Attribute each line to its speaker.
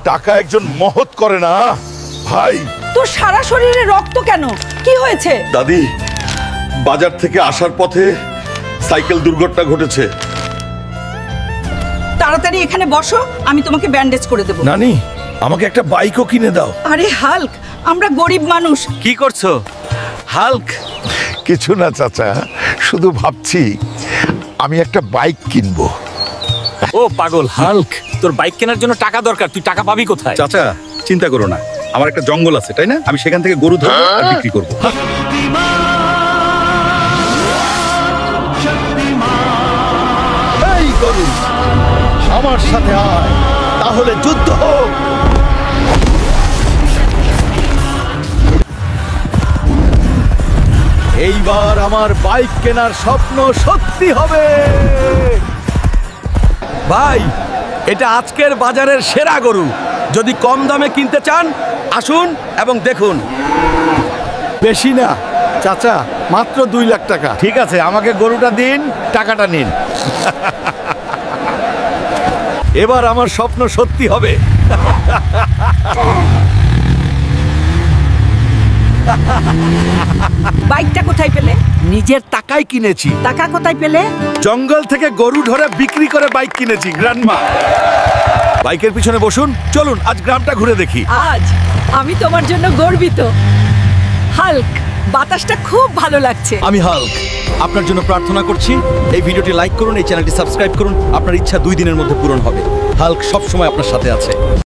Speaker 1: টাকা একজন মহৎ করে না ভাই।
Speaker 2: তোর সারা শরীরে রক্ত কেন? কি হয়েছে?
Speaker 1: দাদি, বাজার থেকে আসার পথে সাইকেল দুর্ঘটনা ঘটেছে।
Speaker 2: তাড়াতাড়ি এখানে বসো, আমি তোমাকে ব্যান্ডেজ করে দেব।
Speaker 1: নানি, আমাকে একটা বাইকও কিনে দাও।
Speaker 2: আরে হাল্ক, আমরা গরিব মানুষ।
Speaker 3: কি করছো হাল্ক?
Speaker 1: কিছু না চাচা, শুধু ভাবছি আমি একটা বাইক কিনবো।
Speaker 3: ও পাগল হাল্ক, তোর বাইক কেনার জন্য টাকা দরকার, তুই টাকা পাবি কোথায়?
Speaker 4: চাচা চিন্তা করো না, আমার একটা জঙ্গল আছে তাই না, আমি সেখান থেকে গরু ধরবো আর বিক্রি করবো।
Speaker 1: এই গরু, আমার সাথে আয়, তাহলে যুদ্ধ হোক। এইবার আমার বাইক কেনার স্বপ্ন সত্যি হবে।
Speaker 5: ভাই, এটা আজকের বাজারের সেরা গরু। যদি কম দামে কিনতে চান আসুন এবং দেখুন।
Speaker 1: বেশি না চাচা, মাত্র 2 লাখ টাকা।
Speaker 5: ঠিক আছে, আমাকে গরুটা দিন, টাকাটা নিন। এবার আমার স্বপ্ন সত্যি হবে।
Speaker 2: বাইকটা কোথায় পেলে?
Speaker 5: নিজের টাকায় কিনেছি।
Speaker 2: টাকা কোথায় পেলে?
Speaker 5: জঙ্গল থেকে গরু ধরে বিক্রি করে বাইক কিনেছি গ্র্যান্ডমা। বাইকের পিছনে বসুন, চলুন আজ গ্রামটা ঘুরে দেখি।
Speaker 2: আজ আমি তোমার জন্য গর্বিত হাল্ক। বাতাসটা খুব ভালো লাগছে।
Speaker 5: আমি হাল্ক, আপনার জন্য প্রার্থনা করছি এই ভিডিওটি লাইক করুন, এই চ্যানেলটি সাবস্ক্রাইব করুন। আপনার ইচ্ছা 2 দিনের মধ্যে পূরণ হবে। হাল্ক সব সময় আপনার সাথে আছে।